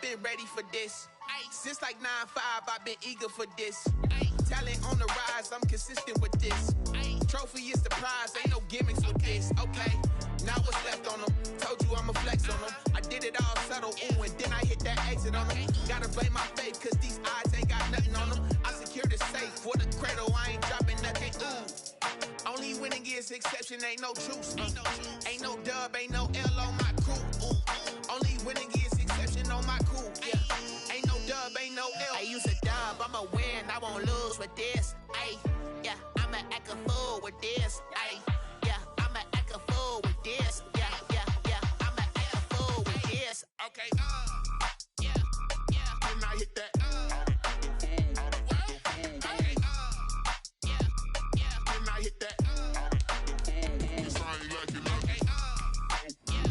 been ready for this. Since like 9-5, I've been eager for this. Talent on the rise, I'm consistent with this. Trophy is the prize, ain't no gimmicks with this. Okay, now what's left on them? Told you I'ma flex on them. I did it all subtle, ooh, and then I hit that exit on them. Gotta blame my faith, cause these odds ain't got nothing on them. I secured the safe for the cradle, I ain't dropping nothing, ooh. Only winning is exception, ain't no truce. Ain't no dub, ain't no L on my crew, ooh. Only winning is exception on my crew, yeah. Ain't no dub, ain't no L. I use a dub, I'ma win, I won't lose with this. Ay, yeah, I'ma act a fool with this. Ay, yeah, I'ma act a fool with this. Yeah, yeah, yeah, I'ma act a fool with this. Okay, yeah, yeah. Then I hit that. Okay, yeah, yeah. Then I hit that. It's ain't like it, okay, yeah,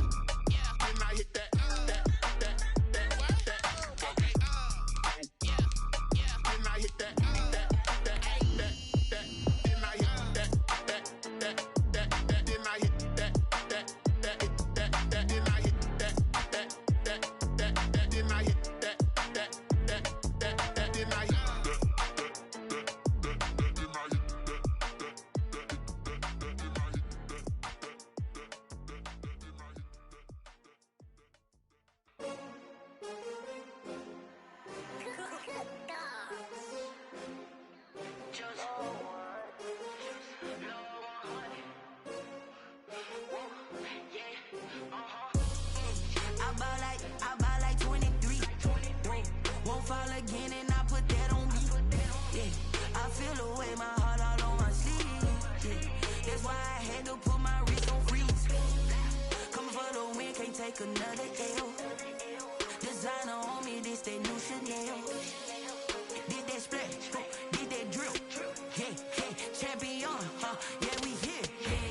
yeah. Then I hit that. Another L. Designer on me, this that new Chanel. Did that splash, did that drill. Yeah, yeah, champion, yeah, we here.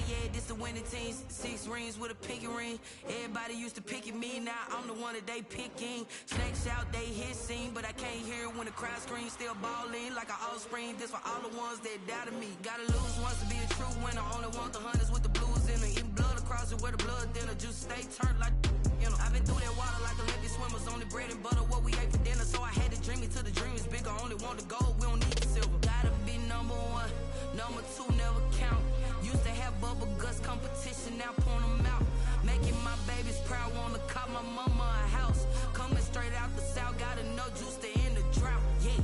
Yeah, this the winning team. 6 rings with a pinky ring. Everybody used to pick at me, now I'm the one that they picking. Snakes out, they hit scene, but I can't hear it when the crowd screams. Still balling like an offspring. This for all the ones that doubted me. Gotta lose once to be a true winner. Only want the hunters with the blues in it. Eating blood across it where the blood thinner. Just stay turned like, you know. I've been through that water like Olympic swimmers. Only bread and butter what we ate for dinner. So I had to dream it till the dream is bigger. Only want the gold, we don't need the silver. Gotta be number 1, number 2 never count. Used to have bubble guts competition, now point them out. Making my babies proud, wanna cop my mama a house. Coming straight out the south, gotta know juice to end the drought. Yeah,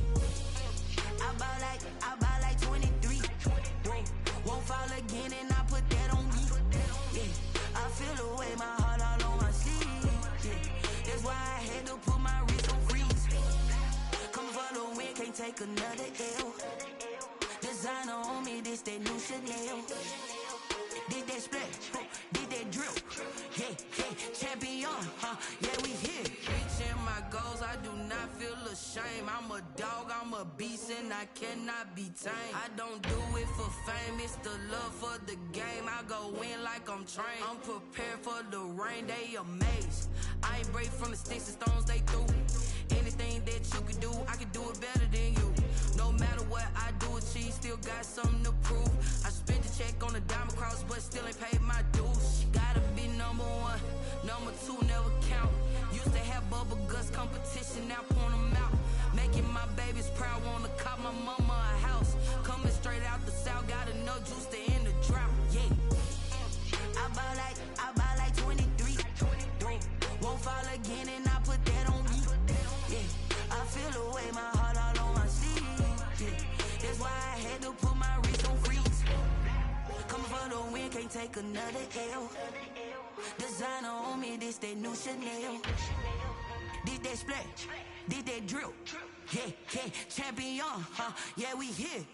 I buy like 23. Won't fall again and I put that on me. Yeah, I feel the way, my heart all on my sleeve. Yeah, that's why I had to put my wrist on freeze. Coming for the win, can't take another L. Designer on me, this that new Chanel. Did that splash, did that drill. Yeah, yeah, champion, yeah, we here. Reaching my goals, I do not feel ashamed. I'm a dog, I'm a beast, and I cannot be tamed. I don't do it for fame, it's the love for the game. I go in like I'm trained. I'm prepared for the rain, they amazed. I ain't break from the sticks and stones they threw. Anything that you could do, I could do it better than you. No matter what I do, achieve, still got something to prove. I spent the check on the diamond cross, but still ain't paid my dues. Gotta be number 1, number 2 never count. Used to have bubble guts competition, now point them out. Making my babies proud, wanna cop my mama a house. Coming straight out the south, gotta know juice to end the drought. Yeah, I buy like 23. Won't fall again and I put that on me. Yeah, I feel the way, my heart all on my sleeve. Yeah, that's why I had to put my wrist on freeze. Coming for the win, can't take another L. Designer on me, this that new Chanel. Did that splash, did that drill. Yeah, yeah, champion, yeah, we here.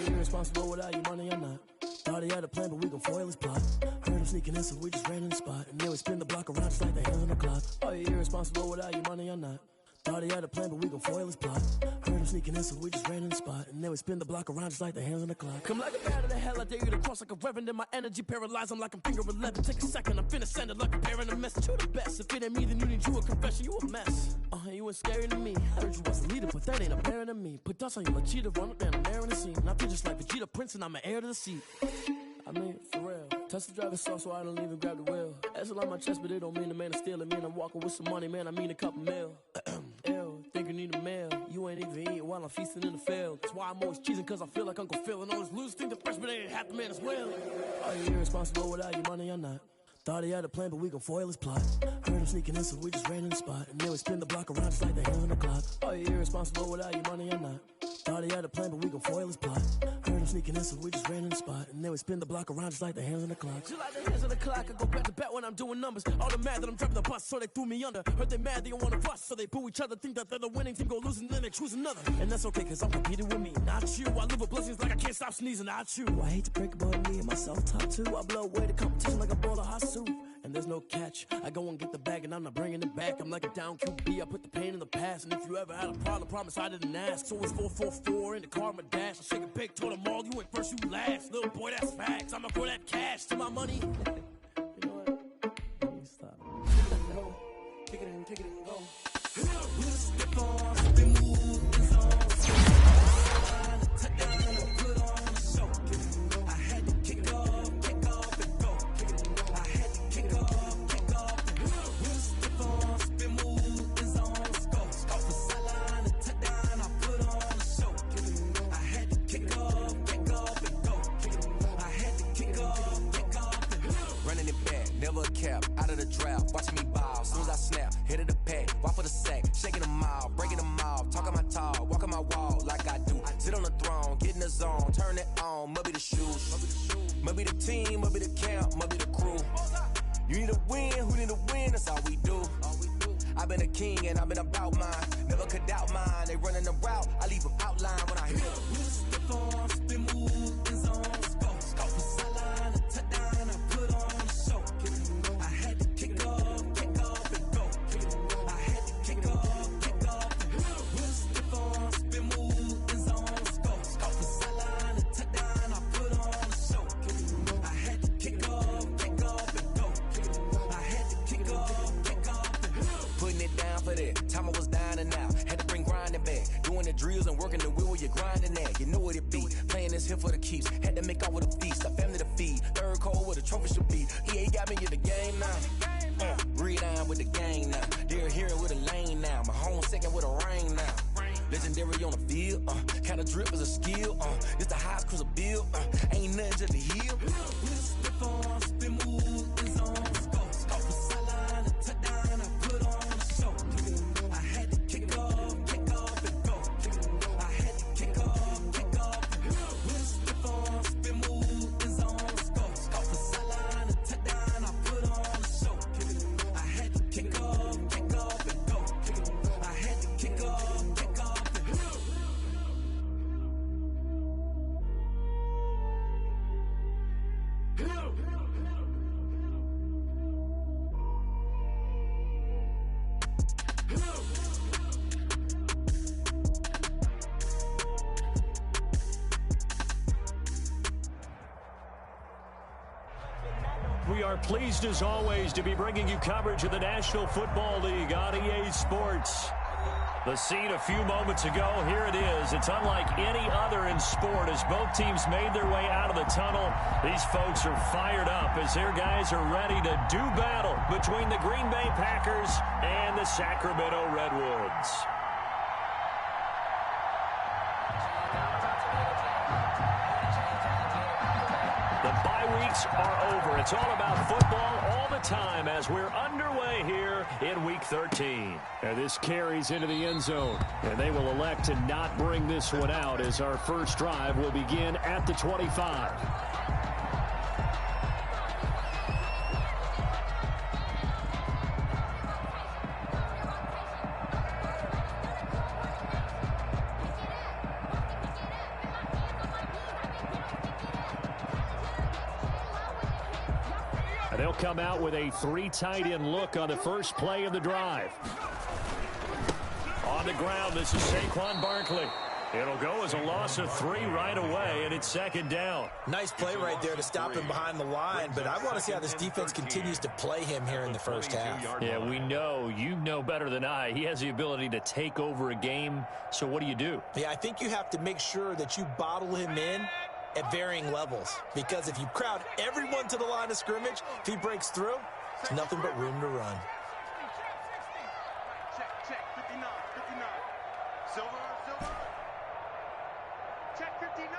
you irresponsible without your money or not? Thought he had a plan, but we gon' foil his plot. Heard him sneaking in, so we just ran in the spot. And then we spin the block around just like the hands on the clock. Are you irresponsible without your money or not? Thought he had a plan, but we gon' foil his plot. Heard him sneaking in, so we just ran in the spot. And then we spin the block around just like the hands on the clock. Come like a bat of the hell, I dare you to cross like a reverend. And my energy paralyzed, I'm like I'm finger 11. Take a second, I'm finna send it like a parent a message. You the best, if it ain't me, then you need you a confession. You a mess, you ain't scary to me. I heard you was a leader, but that ain't apparent to me. Put dust on you like cheetah, run up down the air in the scene. And I feel just like Vegeta Prince, and I'm an heir to the seat. I mean, for real. Touch the driver's soft, so I don't even grab the wheel. That's on my chest, but it don't mean the man is stealing. Mean I'm walking with some money, man, I mean a couple mil. Ew, think you need a meal. You ain't even eating while I'm feasting in the field. That's why I'm always cheesing, cause I feel like Uncle Phil. And all this loose think the freshman ain't half the man as well. Are you irresponsible without your money or not? Thought he had a plan, but we gon' foil his plot. Heard him sneaking in, so we just ran in the spot. And then we spin the block around just like the hands on the clock. Are you irresponsible without your money or not? Thought he had a plan, but we gon' foil his plot. Heard him sneaking in, so we just ran in the spot. And then we spin the block around just like the hands on the clock. Just like the hands on the clock, I go back to back when I'm doing numbers. All the mad that I'm driving the bus, so they threw me under. Heard they mad, they don't wanna bust, so they boo each other. Think that they're the winning team, go losing, then they choose another. And that's okay, cause I'm competing with me, not you. I live with blessings like I can't stop sneezing, not you. I hate to break it, but me and myself top two. I blow away the competition like a bowl of hot soup. And there's no catch. I go and get the bag and I'm not bringing it back. I'm like a down QB, I put the pain in the past. And if you ever had a problem, promise I didn't ask. So it's 444 in the car, my dash. I shake a big, told them all, you went first, you last. Little boy, that's facts. I'ma throw that cash to my money. You know what? Let me stop. Kick it and go. Step on, spin moves on. Touch down and put on a show. I had to kick off and go. I had to kick off and go. Step on, spin moves on. Go for sideline and touch down. I put on a show. I had to kick off and go. I had to kick off and go. Running it back, never a cap, out of the drought, watching me ball. Soon as I snap, hit of the pack, walk for the sack, shaking them out, breaking them off, talking my talk, walking my wall like I do. Sit on the throne, get in the zone, turn it on, must be the shoes, must be the team, must be the camp, must be the crew. You need a win, who need a win, that's all we do. I've been a king and I've been about mine, never could doubt mine. They running the route, I leave them outline when I hit. Step on, spin moves on. Go for sideline and touch down. I put on a show. I had to kick off and go. I had to kick off and go. Step on, spin moves on. Go for sideline and touch down. I put on a show. I had to kick off and go. I had to kick off and go. Putting it down for that, time I was down and out, had to bring grinding back, doing the drills and working the wheel where you're grinding at, you know what it be, playing this here for the keeps, had to make out with a feast, a family to feed, third cold where the trophy should be, EA got me in the game now, breathe on with the gang now, they're hearing with a lane now, my home second with a rain now, legendary on the field, kind of drip is a skill, this the highest cruiser bill, ain't nothing just to heal. Step on, spin moves on. Go for sideline and touch down. I put on a show. I had to kick off and go. I had to kick off and go. Step on, spin moves on. Go for sideline and touch down. I put on a show. I had to kick off and go. I had to kick off and go. We are pleased as always to be bringing you coverage of the National Football League on EA Sports. The scene a few moments ago, here it is. It's unlike any other in sport as both teams made their way out of the tunnel. These folks are fired up as their guys are ready to do battle between the Green Bay Packers and the Sacramento Redwoods. The bye weeks are over. It's all about football all the time as we're underway here in Week 13. And this carries into the end zone. And they will elect to not bring this one out as our first drive will begin at the 25. And they'll come out with a 3 tight end look on the first play of the drive. On the ground, this is Saquon Barkley. It'll go as a loss of 3 right away, and it's 2nd down. Nice play right there to stop him behind the line, but I want to see how this defense continues to play him here in the first half. Yeah, we know. You know better than I. He has the ability to take over a game, so what do? Yeah, I think you have to make sure that you bottle him in at varying levels, because if you crowd everyone to the line of scrimmage, if he breaks through, it's nothing but room to run. Check, 59. Silver. Check 59.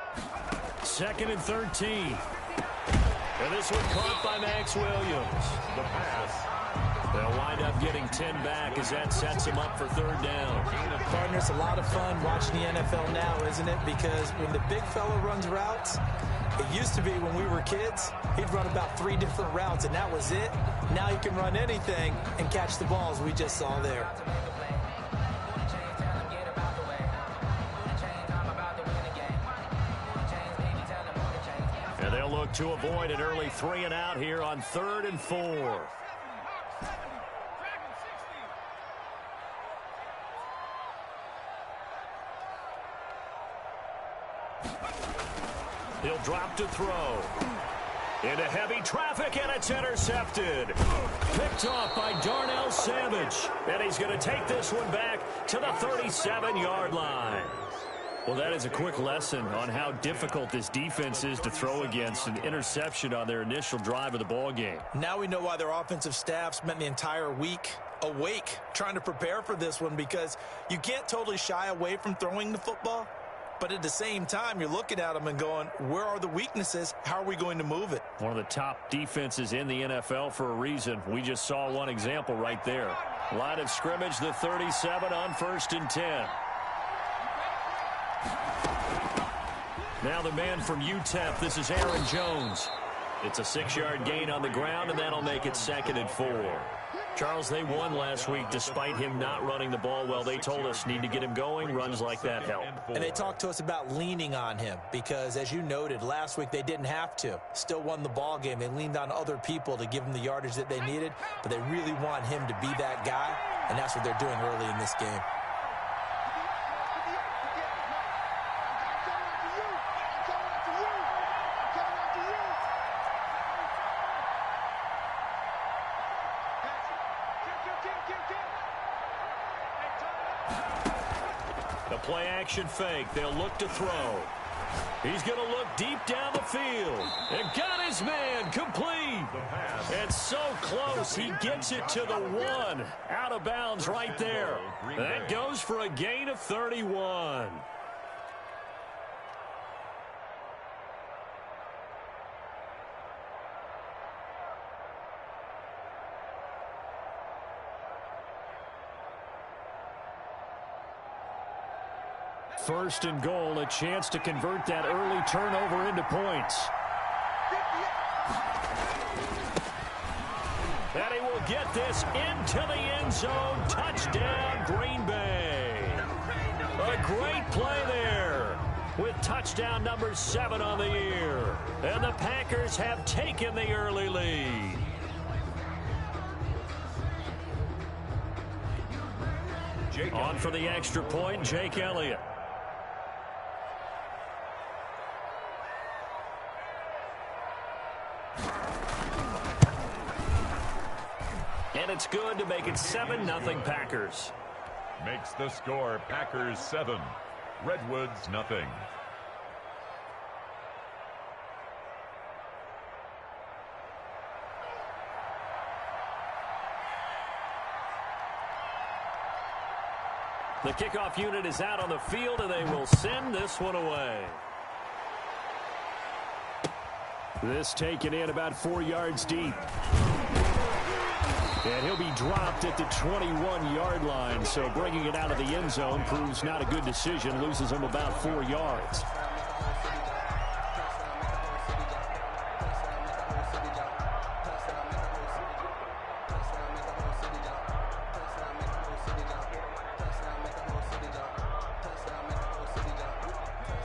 2nd and 13. And this one caught by Max Williams. The pass. They'll wind up getting 10 back as that sets him up for 3rd down. Partner, it's a lot of fun watching the NFL now, isn't it? Because when the big fella runs routes, it used to be when we were kids, he'd run about 3 different routes, and that was it. Now he can run anything and catch the balls we just saw there. And they'll look to avoid an early 3 and out here on 3rd and 4. He'll drop to throw. Into heavy traffic, and it's intercepted. Picked off by Darnell Savage. And he's going to take this one back to the 37-yard line. Well, that is a quick lesson on how difficult this defense is to throw against. An interception on their initial drive of the ball game. Now we know why their offensive staff spent the entire week awake trying to prepare for this one, because you can't totally shy away from throwing the football. But at the same time, you're looking at them and going, where are the weaknesses? How are we going to move it? One of the top defenses in the NFL for a reason. We just saw one example right there. Line of scrimmage, the 37 on 1st and 10. Now the man from UTEP, this is Aaron Jones. It's a 6-yard gain on the ground, and that'll make it 2nd and 4. Charles, they won last week despite him not running the ball well. They told us need to get him going. Runs like that help. And they talked to us about leaning on him because, as you noted, last week they didn't have to. Still won the ball game. They leaned on other people to give them the yardage that they needed, but they really want him to be that guy, and that's what they're doing early in this game. The play action fake. They'll look to throw. He's going to look deep down the field. And got his man complete. And so close. He gets it to the 1. Out of bounds right there. That goes for a gain of 31. First and goal, a chance to convert that early turnover into points. And he will get this into the end zone. Touchdown, Green Bay. A great play there with touchdown number 7 on the year. And the Packers have taken the early lead. On for the extra point, Jake Elliott. And it's good to make it 7-0 Packers. Makes the score Packers 7, Redwoods nothing. The kickoff unit is out on the field, and they will send this one away. This taken in about 4 yards deep. And he'll be dropped at the 21-yard line, so bringing it out of the end zone proves not a good decision, loses him about 4 yards.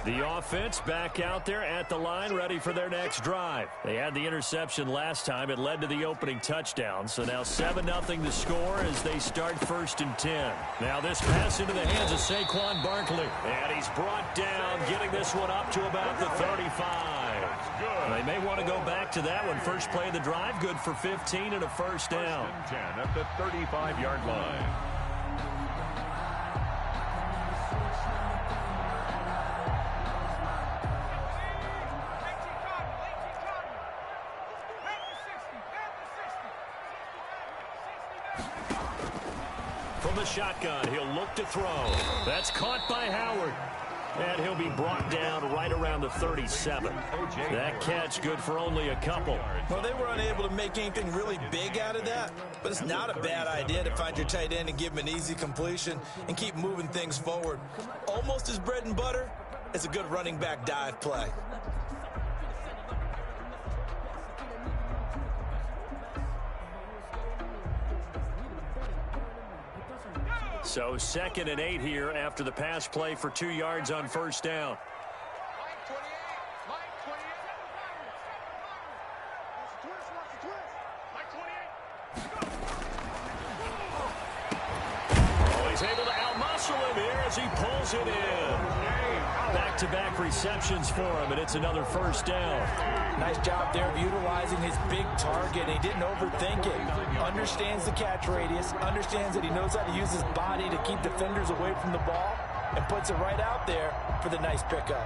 The offense back out there at the line, ready for their next drive. They had the interception last time. It led to the opening touchdown. So now 7-0 the score as they start 1st and 10. Now this pass into the hands of Saquon Barkley. And he's brought down, getting this one up to about the 35. They may want to go back to that one. First play of the drive, good for 15 and a first down. 1st and 10 at the 35-yard line. From the shotgun, he'll look to throw. That's caught by Howard. And he'll be brought down right around the 37. That catch good for only a couple. Well, they were unable to make anything really big out of that, but it's not a bad idea to find your tight end and give him an easy completion and keep moving things forward. Almost as bread and butter as a good running back dive play. So 2nd and 8 here after the pass play for 2 yards on first down. Oh, he's able to outmuscle him here as he pulls it in. Back-to-back receptions for him, and it's another first down. Nice job there of utilizing his big target. He didn't overthink it. Understands the catch radius, understands that he knows how to use his body to keep defenders away from the ball, and puts it right out there for the nice pickup.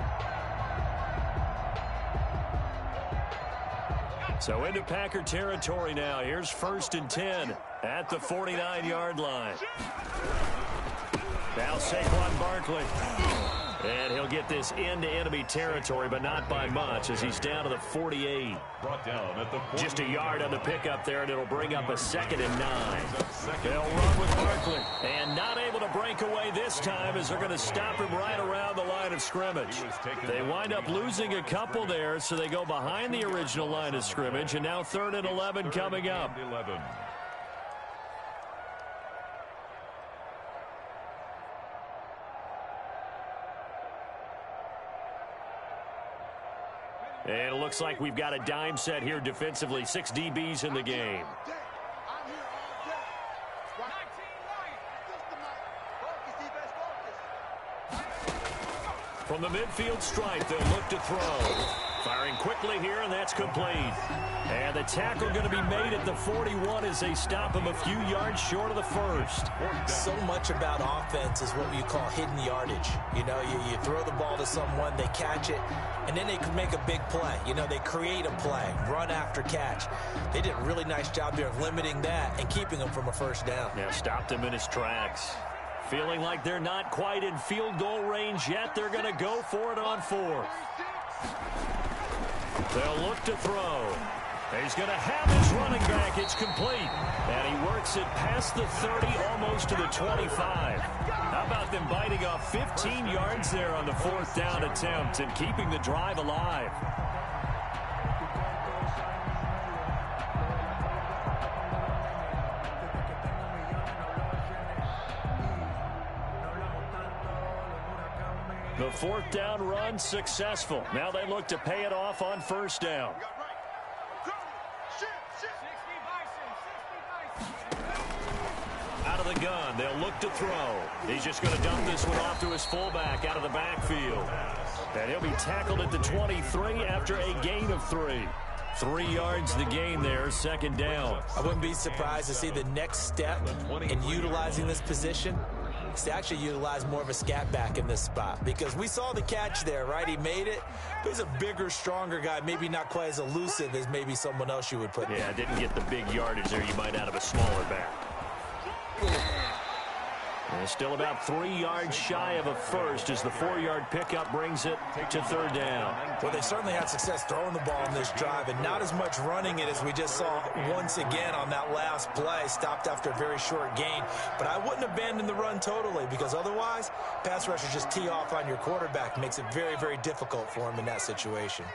So into Packer territory now. Here's 1st and 10 at the 49-yard line. Now Saquon Barkley. And he'll get this into enemy territory, but not by much as he's down to the 48. Brought down at the 48. Just a yard on the pickup there, and it'll bring up a 2nd and 9. They'll run with Barkley. And not able to break away this time as they're going to stop him right around the line of scrimmage. They wind up losing a couple there, so they go behind the original line of scrimmage, and now 3rd and 11 coming up. 11. And it looks like we've got a dime set here defensively. 6 DBs in the game. From the midfield stripe, they'll look to throw. Firing quickly here, and that's complete. And the tackle going to be made at the 41 as they stop him a few yards short of the first. So much about offense is what you call hidden yardage. You know, you throw the ball to someone, they catch it, and then they can make a big play. You know, they create a play, run after catch. They did a really nice job there of limiting that and keeping him from a first down. Yeah, stopped him in his tracks. Feeling like they're not quite in field goal range yet, they're going to go for it on 4th. They'll look to throw. He's going to have his running back. It's complete. And he works it past the 30, almost to the 25. How about them biting off 15 yards there on the 4th down attempt and keeping the drive alive? The 4th down run successful. Now they look to pay it off on first down. Out of the gun, they'll look to throw. He's just going to dump this one off to his fullback out of the backfield. And he'll be tackled at the 23 after a gain of 3. 3 yards the gain there, 2nd down. I wouldn't be surprised to see the next step in utilizing this position. To actually utilize more of a scat back in this spot, because we saw the catch there, right? He made it, but he's a bigger, stronger guy, maybe not quite as elusive as maybe someone else you would put there. Yeah, didn't get the big yardage there you might out of a smaller back. And still about 3 yards shy of a first as the 4-yard pickup brings it to 3rd down. Well, they certainly had success throwing the ball in this drive and not as much running it as we just saw once again on that last play. Stopped after a very short gain. But I wouldn't abandon the run totally, because otherwise, pass rushers just tee off on your quarterback. Makes it very, very difficult for him in that situation.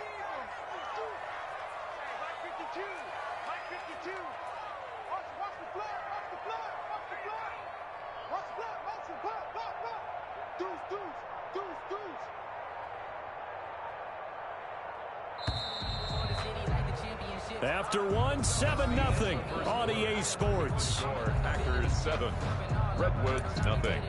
After one, 7-0 on EA Sports. Packers 7, Redwoods nothing.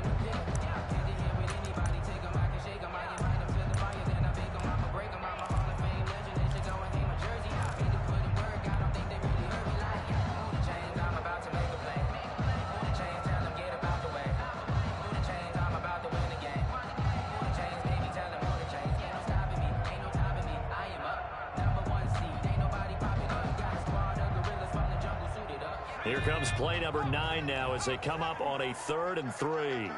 Here comes play number 9 now as they come up on a 3rd and 3.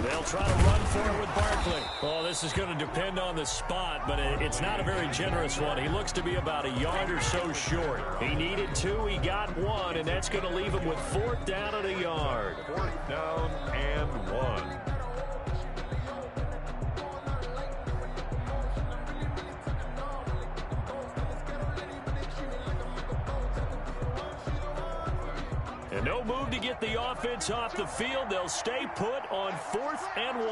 They'll try to run for it with Barkley. Oh, this is going to depend on the spot, but it's not a very generous one. He looks to be about a yard or so short. He needed 2, he got 1, and that's going to leave him with 4th down and a yard. 4th down and 1. And no move to get the offense off the field. They'll stay put on 4th and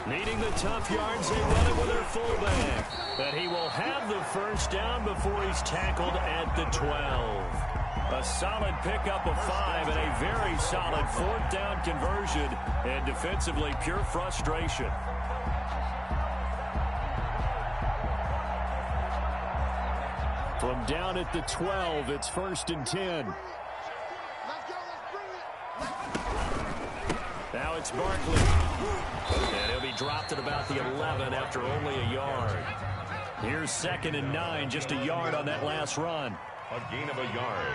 1. Needing the tough yards, they run it with their fullback. But he will have the 1st down before he's tackled at the 12. A solid pickup of 5 and a very solid 4th down conversion. And defensively, pure frustration. From down at the 12, it's 1st and 10. Now it's Barkley. And he'll be dropped at about the 11 after only a yard. Here's 2nd and 9, just a yard on that last run. A gain of a yard.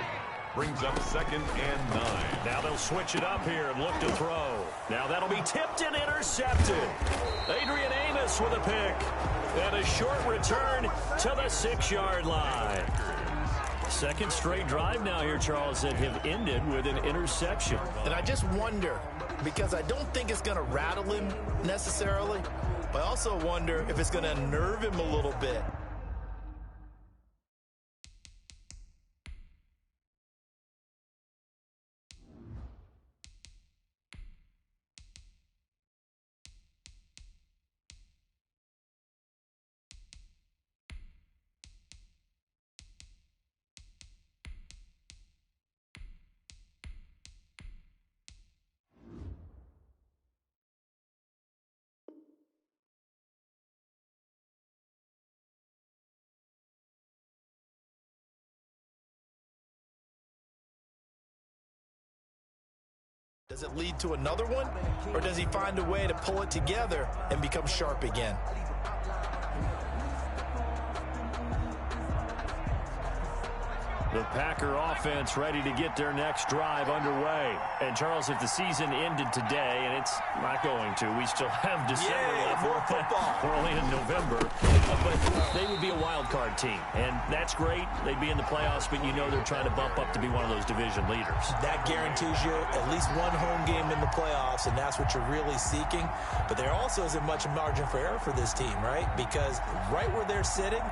Brings up 2nd and 9. Now they'll switch it up here and look to throw. Now that'll be tipped and intercepted. Adrian Amos with a pick. And a short return to the 6-yard line. 2nd straight drive now here, Charles, that have ended with an interception. And I just wonder, because I don't think it's going to rattle him necessarily, but I also wonder if it's going to unnerve him a little bit. Does it lead to another one, or does he find a way to pull it together and become sharp again? The Packer offense ready to get their next drive underway. And, Charles, if the season ended today, and it's not going to, we still have December left. More football. We're only in November. But they would be a wild card team. And that's great. They'd be in the playoffs, but you know they're trying to bump up to be one of those division leaders. That guarantees you at least one home game in the playoffs, and that's what you're really seeking. But there also isn't much margin for error for this team, right? Because right where they're sitting,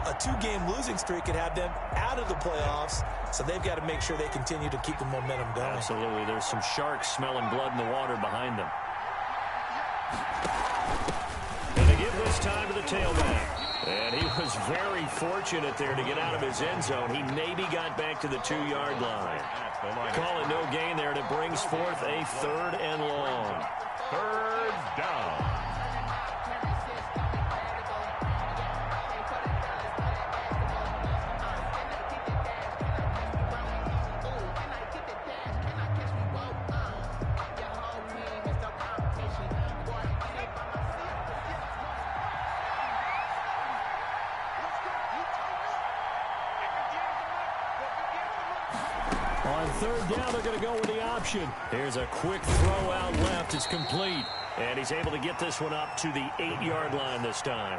a 2-game losing streak could have them out of the playoffs, so they've got to make sure they continue to keep the momentum going. Absolutely. There's some sharks smelling blood in the water behind them. And they give this time to the tailback. And he was very fortunate there to get out of his end zone. He maybe got back to the 2-yard line. Call it no gain there, and it brings forth a 3rd and long. 3rd down. On 3rd down, they're going to go with the option. Here's a quick throw out left. It's complete. And he's able to get this one up to the 8-yard line this time.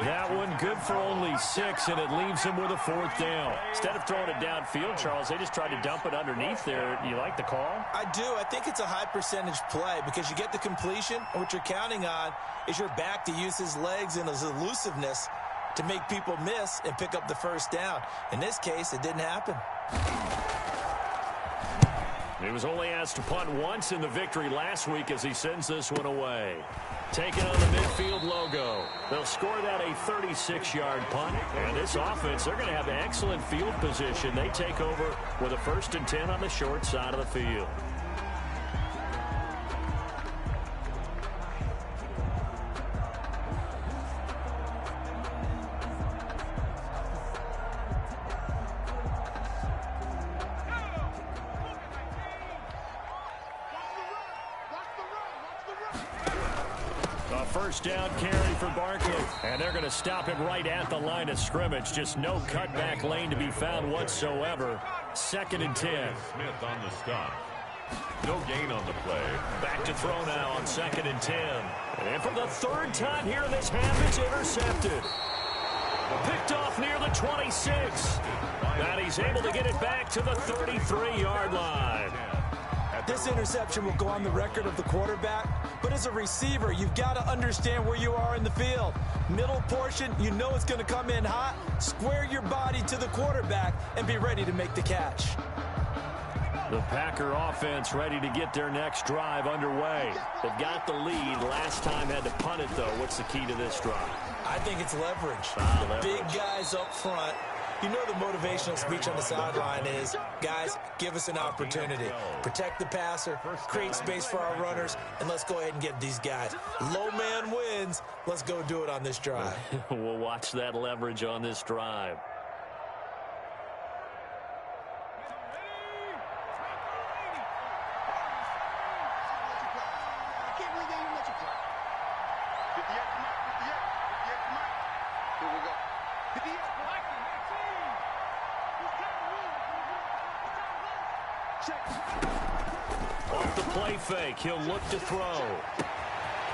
That one good for only 6, and it leaves him with a 4th down. Instead of throwing it downfield, Charles, they just tried to dump it underneath there. Do you like the call? I do. I think it's a high percentage play because you get the completion, and what you're counting on is your back to use his legs and his elusiveness to make people miss and pick up the 1st down. In this case, it didn't happen. He was only asked to punt once in the victory last week as he sends this one away. Taking on the midfield logo. They'll score that a 36-yard punt. And this offense, they're going to have excellent field position. They take over with a 1st and 10 on the short side of the field. First down carry for Barkley. And they're going to stop him right at the line of scrimmage. Just no cutback lane to be found whatsoever. 2nd and 10. Smith on the stop. No gain on the play. Back to throw now on 2nd and 10. And for the 3rd time here in this half, it's intercepted. Picked off near the 26. And he's able to get it back to the 33-yard line. This interception will go on the record of the quarterback, but as a receiver, you've got to understand where you are in the field. Middle portion, you know it's going to come in hot. Square your body to the quarterback and be ready to make the catch. The Packer offense ready to get their next drive underway. They've got the lead. Last time had to punt it, though. What's the key to this drive? I think it's leverage. Leverage. Big guys up front. You know the motivational speech on the sideline is, guys, give us an opportunity. Protect the passer, create space for our runners, and let's go ahead and get these guys. Low man wins. Let's go do it on this drive. We'll watch that leverage on this drive. Off the play fake, he'll look to throw.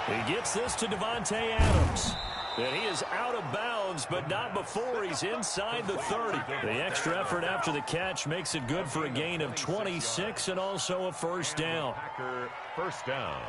He gets this to Devontae Adams. And he is out of bounds, but not before he's inside the 30. The extra effort after the catch makes it good for a gain of 26 and also a 1st down. Packer 1st down.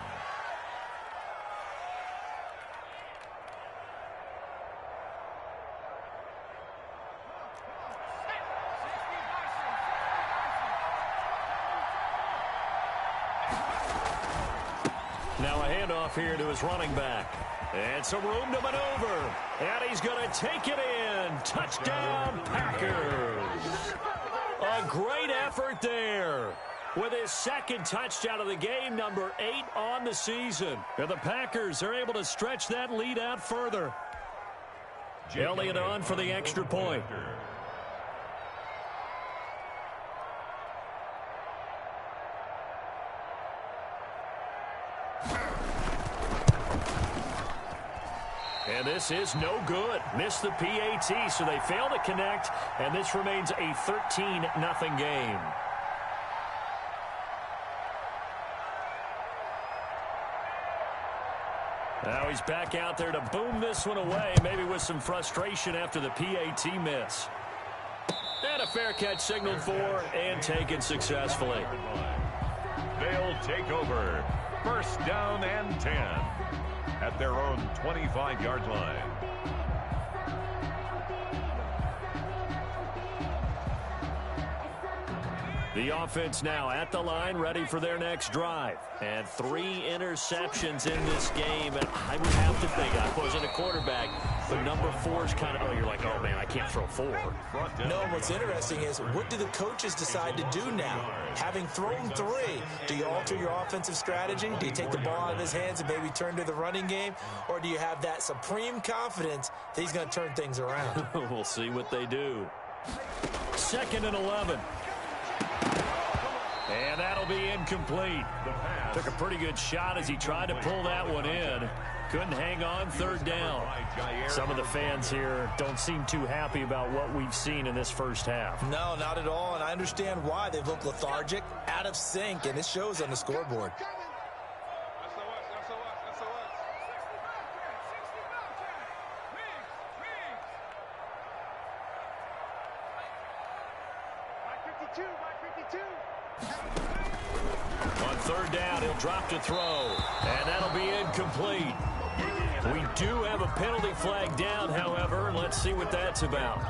Now a handoff here to his running back. And some room to maneuver. And he's going to take it in. Touchdown, Packers. A great effort there. With his 2nd touchdown of the game, number 8 on the season. And the Packers are able to stretch that lead out further. Elliott on for the extra point. And this is no good. Missed the PAT, so they fail to connect, and this remains a 13-0 game. Now he's back out there to boom this one away, maybe with some frustration after the PAT miss. And a fair catch signaled for and taken successfully. They'll take over. 1st down and 10 at their own 25-yard line. The offense now at the line, ready for their next drive. And 3 interceptions in this game. And I would have to think, I wasn't a quarterback, but number 4 is kind of, you're like, oh, man, I can't throw 4. No, what's interesting is, what do the coaches decide to do now? Having thrown 3, do you alter your offensive strategy? Do you take the ball out of his hands and maybe turn to the running game? Or do you have that supreme confidence that he's going to turn things around? We'll see what they do. 2nd and 11. And that'll be incomplete. Took a pretty good shot as he tried to pull that one in. Couldn't hang on. 3rd down. Some of the fans here don't seem too happy about what we've seen in this first half. No, not at all, and I understand why. They look lethargic, out of sync, and it shows on the scoreboard. On 3rd down, he'll drop to throw, and that'll be incomplete. We do have a penalty flag down, however. Let's see what that's about.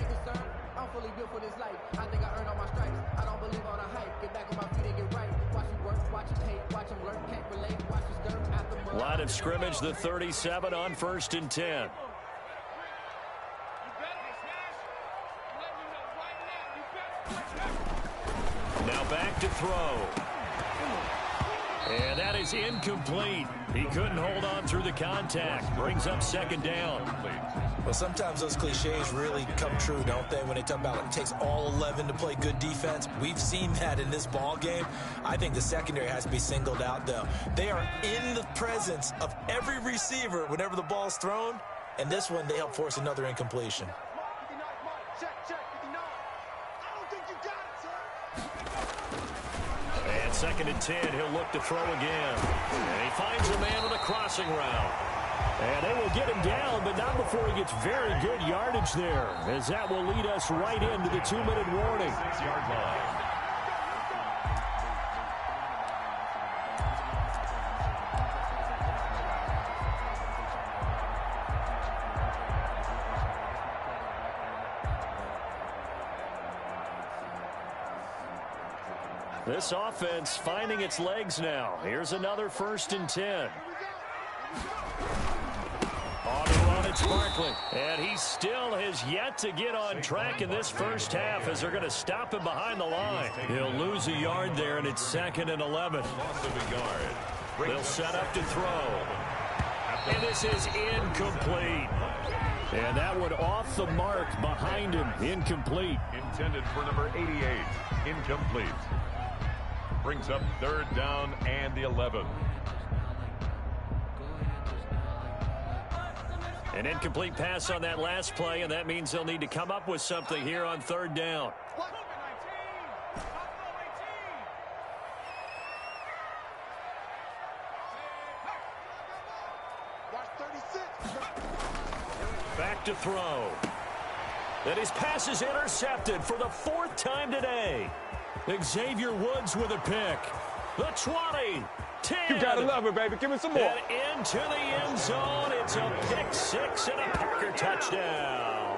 ain't concerned. I'm fully built for this life. I think I earned all my stripes. I don't believe all the hype. Get back on my feet and get right. Watch you work, watch you hate, watch them lurk, can't relate, watch you stir after mud. Line of scrimmage, the 37 on 1st and 10. Now back to throw. And that is incomplete. He couldn't hold on through the contact. Brings up 2nd down. Well, sometimes those cliches really come true, don't they? When they talk about it takes all 11 to play good defense. We've seen that in this ball game. I think the secondary has to be singled out, though. They are in the presence of every receiver whenever the ball's thrown. And this one, they help force another incompletion. And 2nd and 10, he'll look to throw again. And he finds a man with a crossing route. And they will get him down, but not before he gets very good yardage there, as that will lead us right into the 2-minute warning. 6-yard line. This offense finding its legs now. Here's another 1st and 10. On the run, it's Barkley. And he still has yet to get on track in this first half as they're going to stop him behind the line. He'll lose a yard there, and it's 2nd and 11. They'll set up to throw. And this is incomplete. And that one off the mark behind him. Incomplete. Intended for number 88. Incomplete. Brings up 3rd down and 11. An incomplete pass on that last play, and that means they'll need to come up with something here on 3rd down. Back to throw. And his pass is intercepted for the 4th time today. Xavier Woods with a pick. The 20, 10. You gotta love it, baby. Give me some more. And into the end zone. It's a pick 6 and a Packer touchdown.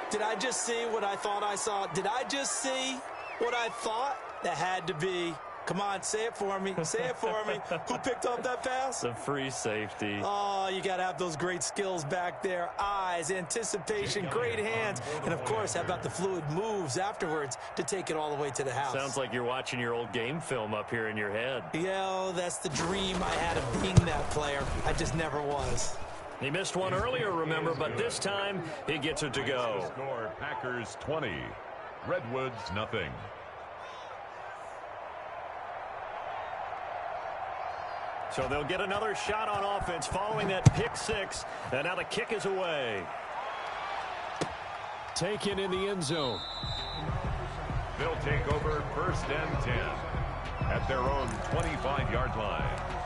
Did I just see what I thought I saw? Did I just see what I thought? That had to be. Come on, say it for me. Say it for me. Who picked up that pass? The free safety. Oh, you got to have those great skills back there. Eyes, anticipation, great hands. And, of course, how about the fluid moves afterwards to take it all the way to the house? Sounds like you're watching your old game film up here in your head. Yeah, that's the dream I had of being that player. I just never was. He missed one earlier, remember, but this time he gets it to go. Score Packers 20, Redwoods nothing. So they'll get another shot on offense following that pick 6, and now the kick is away. Taken in the end zone. They'll take over 1st and 10 at their own 25-yard line.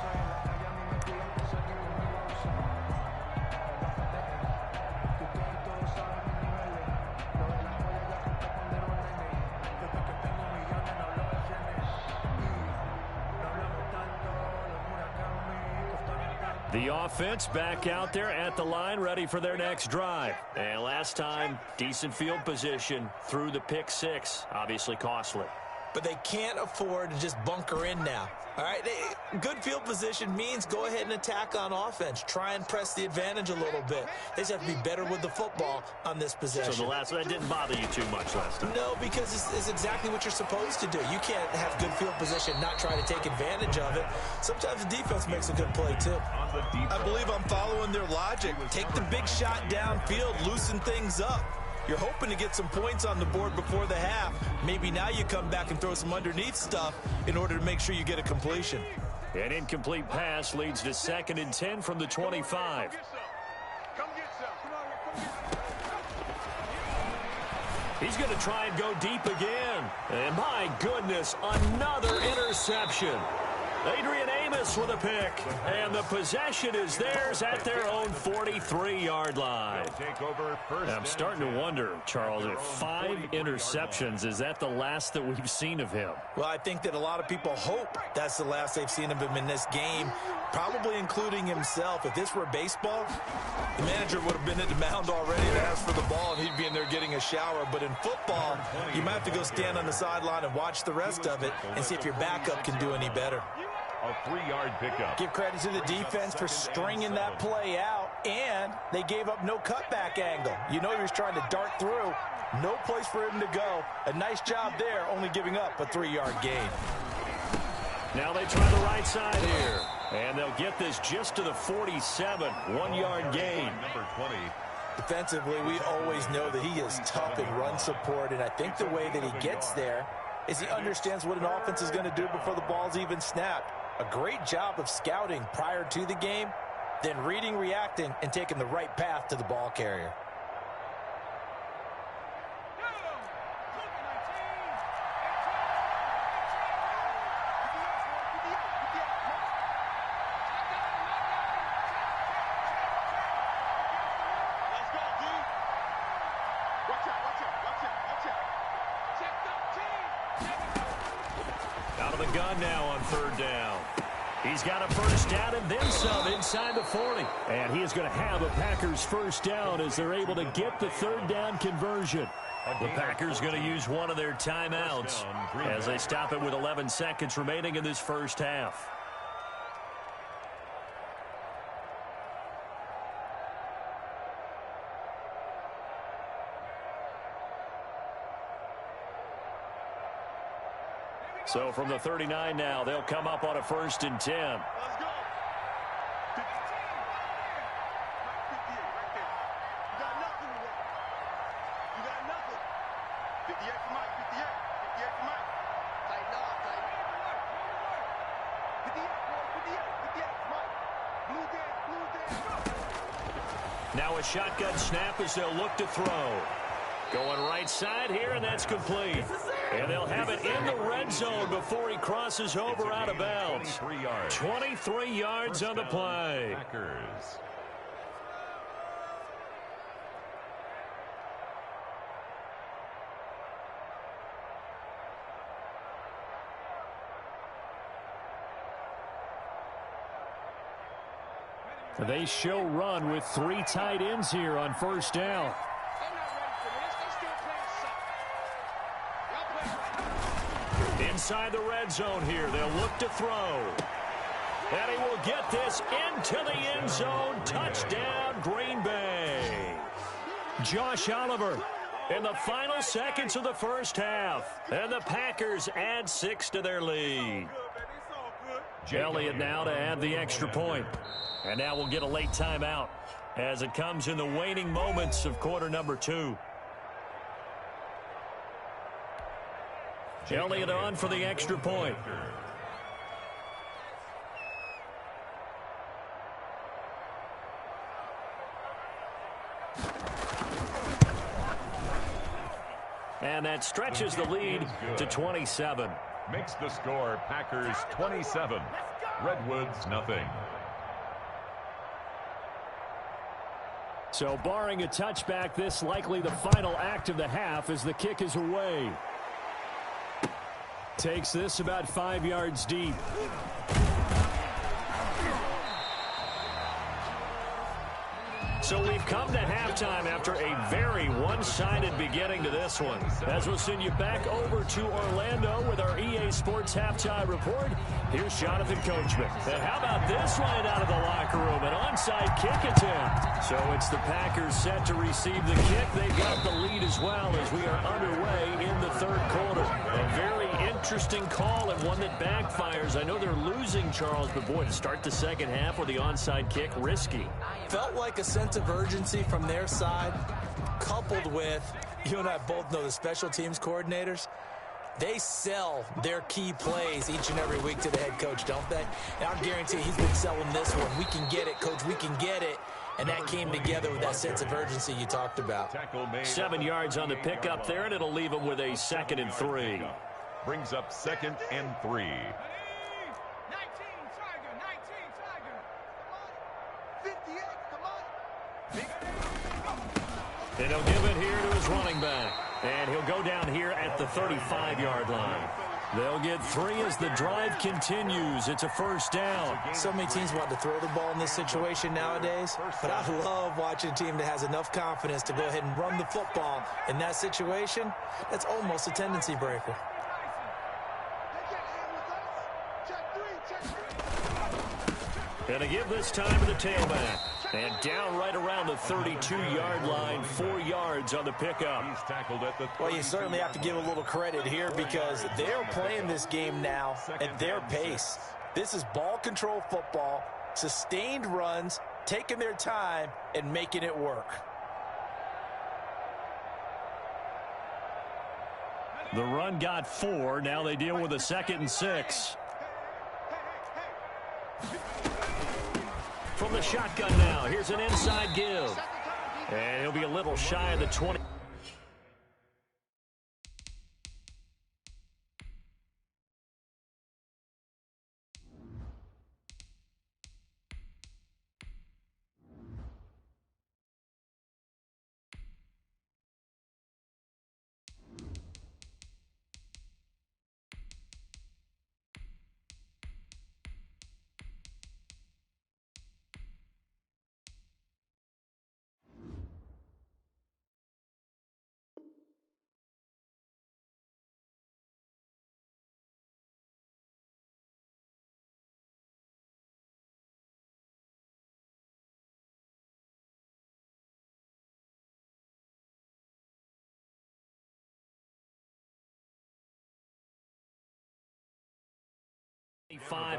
The offense back out there at the line, ready for their next drive. And last time, decent field position through the pick 6. Obviously costly. But they can't afford to just bunker in now. All right, good field position means go ahead and attack on offense. Try and press the advantage a little bit. They just have to be better with the football on this possession. So that didn't bother you too much last time? No, because it's exactly what you're supposed to do. You can't have good field position, not try to take advantage of it. Sometimes the defense makes a good play, too. I believe I'm following their logic. Take the big shot downfield, loosen things up. You're hoping to get some points on the board before the half. Maybe now you come back and throw some underneath stuff in order to make sure you get a completion. An incomplete pass leads to 2nd and 10 from the 25. He's going to try and go deep again. And my goodness, another interception. Adrian Amos with a pick. And the possession is theirs at their own 43-yard line. I'm starting to wonder, Charles, if 5 interceptions, is that the last that we've seen of him? Well, I think that a lot of people hope that's the last they've seen of him in this game, probably including himself. If this were baseball, the manager would have been at the mound already to ask for the ball, and he'd be in there getting a shower. But in football, you might have to go stand on the sideline and watch the rest of it and see if your backup can do any better. A 3-yard pickup. Give credit to the defense for stringing that play out, and they gave up no cutback angle. You know he was trying to dart through. No place for him to go. A nice job there, only giving up a 3-yard gain. Now they try the right side here. And they'll get this just to the 47. 1-yard gain. Number 20. Defensively, we always know that he is tough in run support, and I think the way that he gets there is he understands what an offense is going to do before the ball's even snapped. A great job of scouting prior to the game, then reading, reacting, and taking the right path to the ball carrier. Out of the gun now on 3rd down. He's got a first down and then some inside the 40. And he is going to have a Packers first down as they're able to get the 3rd down conversion. The Packers going to use one of their timeouts as they stop it with 11 seconds remaining in this first half. So from the 39 now, they'll come up on a 1st and 10. Let's go. 58 right there. You got nothing to work. You got nothing. 58 for Mike. 58. 58 for Mike. Tighten up. Tighten up. 58, boy. 58. 58 for Mike. Blue game. Blue game. Go. Now a shotgun snap as they'll look to throw. Going right side here, and that's complete. And they'll have it in the red zone before he crosses over out of bounds. 23 yards on the play. Packers. They show run with 3 tight ends here on 1st down. Inside the red zone here, they'll look to throw. And he will get this into the end zone. Touchdown, Green Bay. Josh Oliver in the final seconds of the first half. And the Packers add 6 to their lead. Elliott now to add the extra point. And now we'll get a late timeout as it comes in the waning moments of quarter number 2. Elliott on for the extra point. And that stretches the lead to 27. Makes the score Packers 27. Redwoods nothing. So barring a touchback, this likely the final act of the half as the kick is away. Takes this about 5 yards deep. So we've come to halftime after a very one-sided beginning to this one. As we'll send you back over to Orlando with our EA Sports Halftime Report, here's Jonathan Coachman. And how about this right out of the locker room? An onside kick attempt. So it's the Packers set to receive the kick. They've got the lead as well as we are underway in the 3rd quarter. A very interesting call and one that backfires. I know they're losing, Charles, but boy, to start the second half with the onside kick, risky. Felt like a sense of urgency from their side, coupled with, you and I both know the special teams coordinators, they sell their key plays each and every week to the head coach, don't they? And I guarantee he's been selling this one. We can get it, coach, we can get it. And that came together with that sense of urgency you talked about. 7 yards on the pickup there, and it'll leave them with a 2nd and 3. Brings up 2nd and 3. And he'll give it here to his running back. And he'll go down here at the 35-yard line. They'll get 3 as the drive continues. It's a first down. So many teams want to throw the ball in this situation nowadays, but I love watching a team that has enough confidence to go ahead and run the football. In that situation, that's almost a tendency breaker. And to give this time to the tailback. And down right around the 32-yard line, 4 yards on the pickup. He's tackled at the 32. Well, you certainly have to give a little credit here because they're playing this game now at their pace. This is ball control football, sustained runs, taking their time, and making it work. The run got 4. Now they deal with a 2nd and 6. From the shotgun now, here's an inside give. And he'll be a little shy of the 20.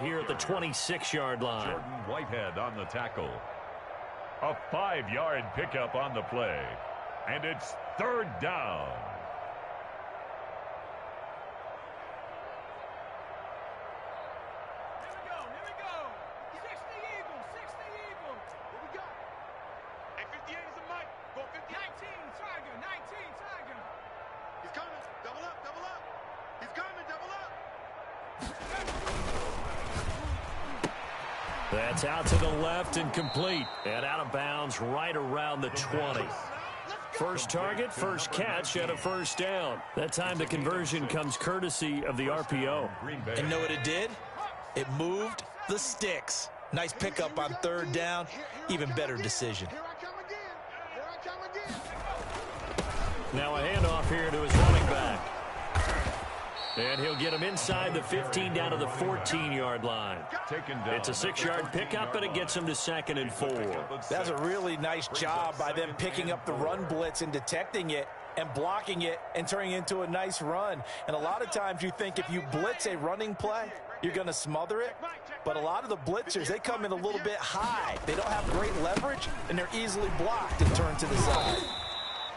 Here at the 26-yard line. Jordan Whitehead on the tackle. A 5-yard pickup on the play. And it's 3rd down. Here we go. 60 Eagles. Here we go. Hey, 58 is a mic. Go 58. 19 Tiger. He's coming. Double up. He's coming. Double up. That's out to the left and complete. And out of bounds right around the 20. First target, first catch, and a first down. That time the conversion comes courtesy of the RPO. And know what it did? It moved the sticks. Nice pickup on 3rd down. Even better decision. Now a handoff here to his running back. And he'll get him inside the 15 down to the 14-yard line. It's a 6-yard pickup, and it gets him to 2nd and 4. That's a really nice job by them picking up the run blitz and detecting it and blocking it and turning it into a nice run. And a lot of times you think if you blitz a running play, you're going to smother it. But a lot of the blitzers, they come in a little bit high. They don't have great leverage, and they're easily blocked and turned to the side.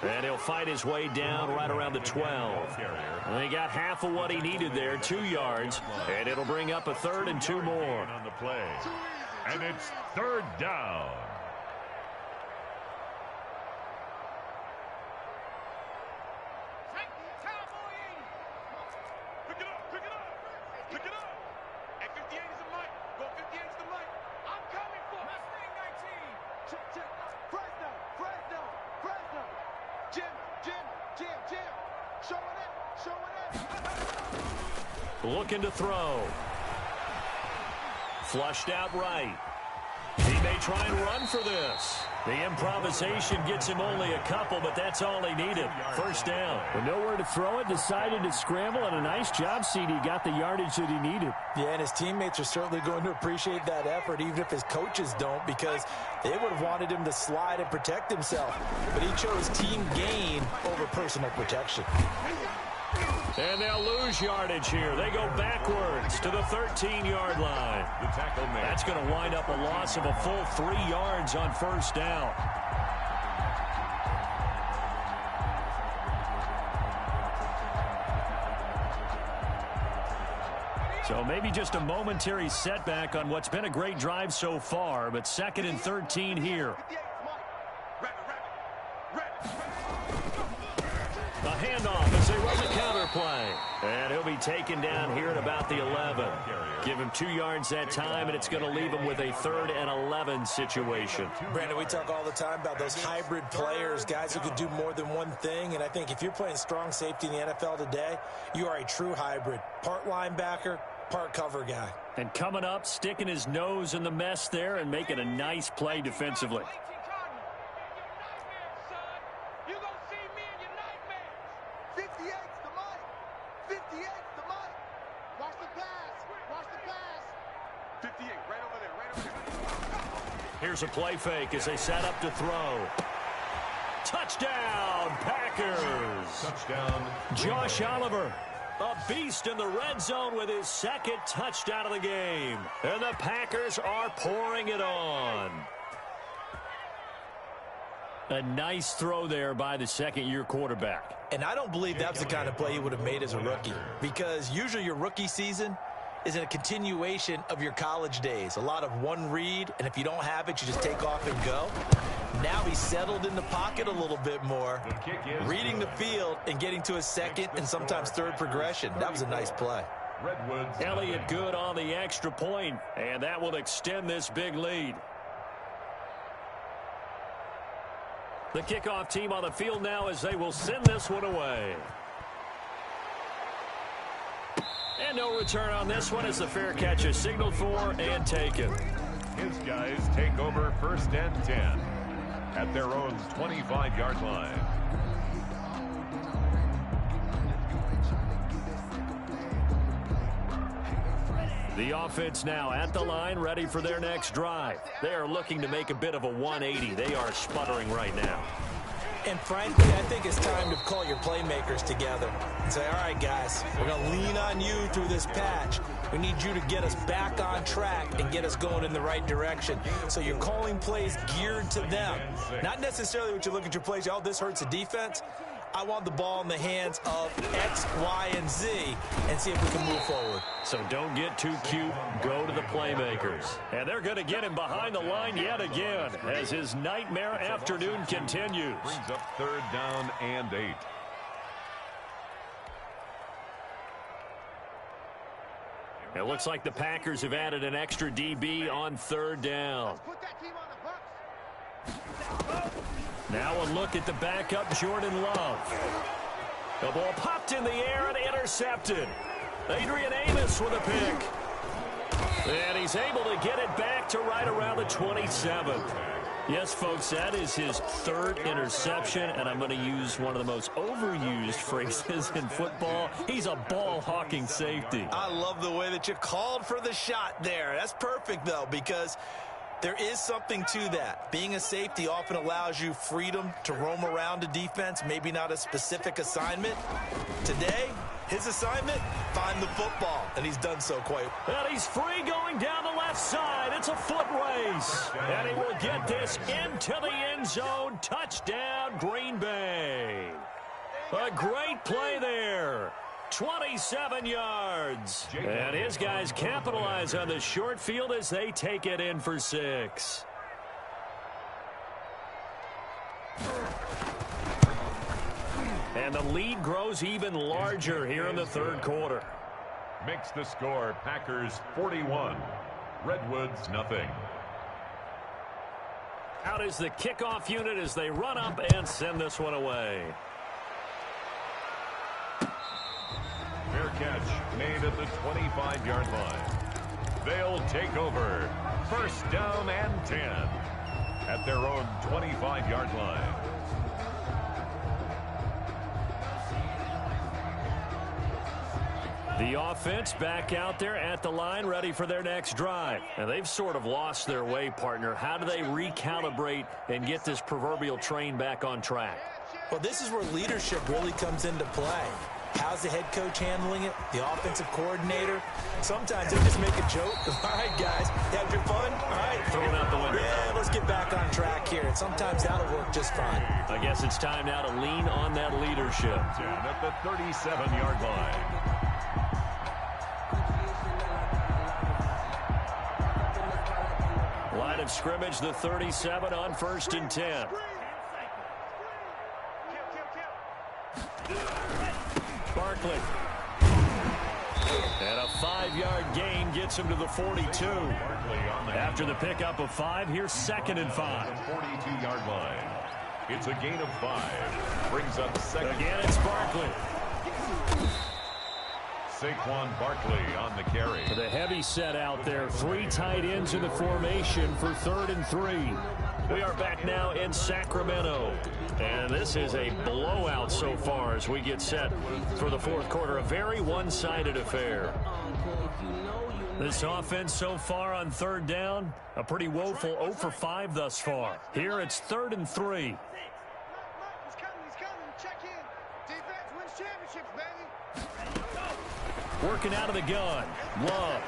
And he'll fight his way down right around the 12. And he got half of what he needed there, 2 yards. And it'll bring up a 3rd and 2 more. On the play. And it's 3rd down. Pick it up. Hey, 58 is the mic. Go 58 is the mic. I'm coming for Mustang 19. Check. Fresno. Jim. Showing it. Looking to throw. Flushed out right. He may try and run for this. The improvisation gets him only a couple, but that's all he needed. First down. With nowhere to throw it, decided to scramble, and a nice job, CD. Got the yardage that he needed. Yeah, and his teammates are certainly going to appreciate that effort, even if his coaches don't, because they would have wanted him to slide and protect himself. But he chose team gain over personal protection. And they'll lose yardage here. They go backwards to the 13-yard line. The tackle made. That's going to wind up a loss of a full 3 yards on first down. So maybe just a momentary setback on what's been a great drive so far, but 2nd and 13 here. A handoff as they run the counter play. And he'll be taken down here at about the 11. Give him 2 yards that time, and it's going to leave him with a 3rd and 11 situation. Brandon, we talk all the time about those hybrid players, guys who could do more than one thing. And I think if you're playing strong safety in the NFL today, you are a true hybrid. Part linebacker, part cover guy. And coming up, sticking his nose in the mess there and making a nice play defensively. 58, right over there, right over there. Here's a play fake as they set up to throw. Touchdown, Packers. Touchdown. Josh Oliver, a beast in the red zone with his 2nd touchdown of the game. And the Packers are pouring it on. A nice throw there by the 2nd-year quarterback. And I don't believe that's the kind of play he would have made as a rookie, because usually your rookie season is a continuation of your college days. A lot of one read, and if you don't have it, you just take off and go. Now he's settled in the pocket a little bit more, reading the field and getting to his 2nd and sometimes 3rd progression. That was a nice play. Elliott good on the extra point, and that will extend this big lead. The kickoff team on the field now as they will send this one away. And no return on this one as the fair catch is signaled for and taken. His guys take over 1st and 10 at their own 25-yard line. The offense now at the line, ready for their next drive. They are looking to make a bit of a 180. They are sputtering right now. And frankly, I think it's time to call your playmakers together and say, all right, guys, we're going to lean on you through this patch. We need you to get us back on track and get us going in the right direction. So you're calling plays geared to them. Not necessarily what you look at your plays, oh, this hurts the defense. I want the ball in the hands of X, Y, and Z and see if we can move forward. So don't get too cute. Go to the playmakers. And they're going to get him behind the line yet again as his nightmare afternoon continues. Brings up 3rd down and 8. It looks like the Packers have added an extra DB on 3rd down. Now a look at the backup, Jordan Love. The ball popped in the air and intercepted. Adrian Amos with a pick. And he's able to get it back to right around the 27. Yes, folks, that is his 3rd interception, and I'm going to use one of the most overused phrases in football. He's a ball-hawking safety. I love the way that you called for the shot there. That's perfect, though, because there is something to that. Being a safety often allows you freedom to roam around a defense, maybe not a specific assignment. Today, his assignment, find the football, and he's done so quite well. And he's free going down the left side. It's a foot race. And he will get this into the end zone. Touchdown, Green Bay. A great play there. 27 yards. And his guys capitalize on the short field as they take it in for 6. And the lead grows even larger here in the 3rd quarter. Makes the score Packers 41, Redwoods nothing. Out is the kickoff unit as they run up and send this one away. Fair catch made at the 25-yard line. They'll take over 1st down and 10 at their own 25-yard line. The offense back out there at the line, ready for their next drive. And they've sort of lost their way, partner. How do they recalibrate and get this proverbial train back on track? Well, this is where leadership really comes into play. How's the head coach handling it? The offensive coordinator? Sometimes they just make a joke. All right, guys, had your fun? All right. Throw it out the window. Yeah, let's get back on track here. And sometimes that'll work just fine. I guess it's time now to lean on that leadership. Down at the 37-yard line. Line of scrimmage, the 37 on 1st and 10. Barkley. And a 5-yard gain gets him to the 42. After the pickup of 5, here's 2nd and 5. 42-yard line. It's a gain of 5. Brings up 2nd. Again, it's Barkley. Saquon Barkley on the carry. The heavy set out there. 3 tight ends in the formation for 3rd and 3. We are back now in Sacramento. And this is a blowout so far as we get set for the 4th quarter. A very one-sided affair. This offense so far on 3rd down, a pretty woeful 0 for 5 thus far. Here it's 3rd and 3. He's coming. Check in. Defense wins championships, baby. Working out of the gun. Love.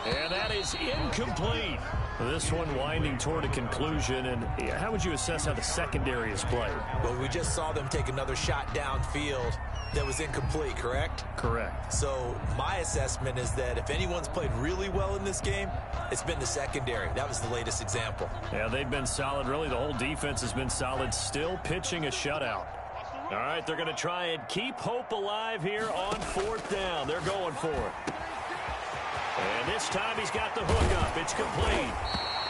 And that is incomplete. This one winding toward a conclusion. And how would you assess how the secondary is played? Well, we just saw them take another shot downfield that was incomplete, correct? Correct. So my assessment is that if anyone's played really well in this game, it's been the secondary. That was the latest example. Yeah, they've been solid. Really, the whole defense has been solid. Still pitching a shutout. All right, they're going to try and keep hope alive here on 4th down. They're going for it. And this time he's got the hook up. It's complete.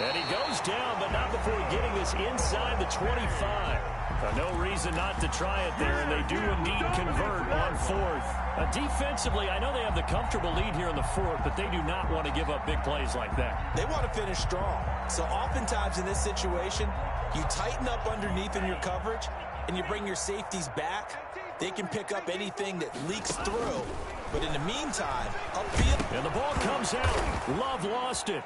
And he goes down, but not before getting this inside the 25. No reason not to try it there, and they do indeed convert on 4th. Defensively, I know they have the comfortable lead here in the 4th, but they do not want to give up big plays like that. They want to finish strong. So oftentimes in this situation, you tighten up underneath in your coverage, and you bring your safeties back. They can pick up anything that leaks through. But in the meantime, upfield. And the ball comes out. Love lost it.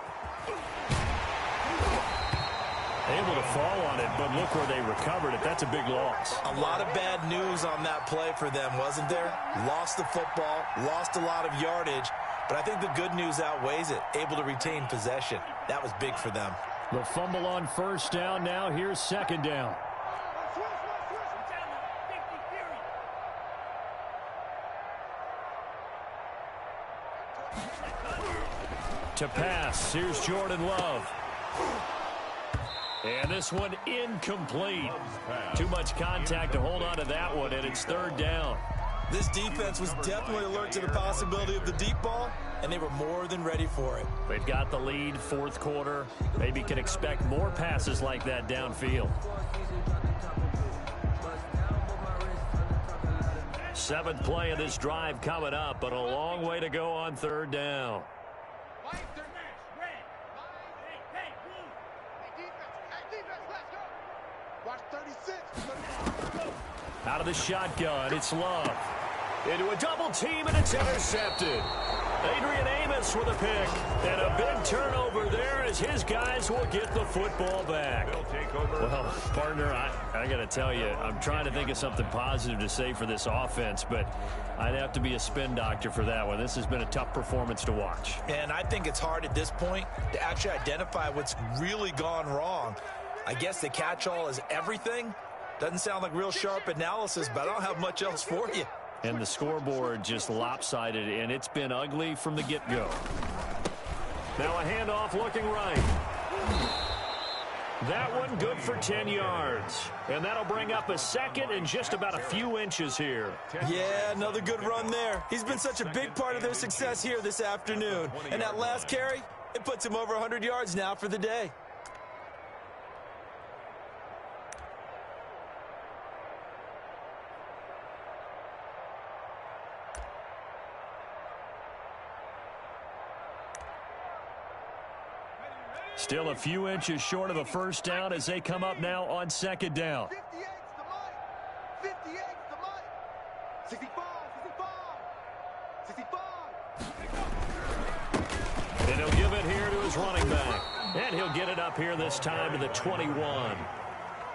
Able to fall on it, but look where they recovered it. That's a big loss. A lot of bad news on that play for them, wasn't there? Lost the football, lost a lot of yardage, but I think the good news outweighs it. Able to retain possession. That was big for them. The fumble on 1st down. Now here's 2nd down. To pass, here's Jordan Love. And this one incomplete. Too much contact to hold on to that one, and it's 3rd down. This defense was definitely alert to the possibility of the deep ball, and they were more than ready for it. They've got the lead, 4th quarter. Maybe can expect more passes like that downfield. 7th play of this drive coming up, but a long way to go on 3rd down. Out of the shotgun, it's Love. Into a double team, and it's intercepted. Adrian Amos with a pick. And a big turnover there as his guys will get the football back. Well, partner, I got to tell you, I'm trying to think of something positive to say for this offense, but I'd have to be a spin doctor for that one. This has been a tough performance to watch. And I think it's hard at this point to actually identify what's really gone wrong. I guess the catch-all is everything. Doesn't sound like real sharp analysis, but I don't have much else for you. And the scoreboard just lopsided, and it's been ugly from the get-go. Now a handoff looking right. That one good for 10 yards. And that'll bring up a 2nd and just about a few inches here. Yeah, another good run there. He's been such a big part of their success here this afternoon. And that last carry, it puts him over 100 yards now for the day. Still a few inches short of a 1st down as they come up now on 2nd down. 58 to Mike. 65. And he'll give it here to his running back. And he'll get it up here this time to the 21.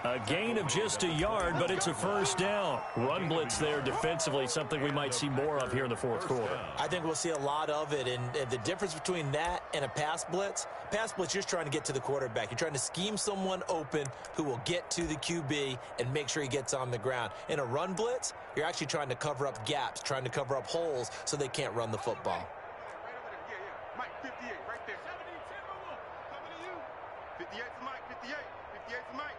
A gain of just a yard, but it's a 1st down. Run blitz there defensively, something we might see more of here in the 4th quarter. I think we'll see a lot of it, and the difference between that and a pass blitz, you're just trying to get to the quarterback. You're trying to scheme someone open who will get to the QB and make sure he gets on the ground. In a run blitz, you're actually trying to cover up gaps, trying to cover up holes so they can't run the football. Mike, 58, right there. 70, 10, 58 to Mike, 58 to Mike.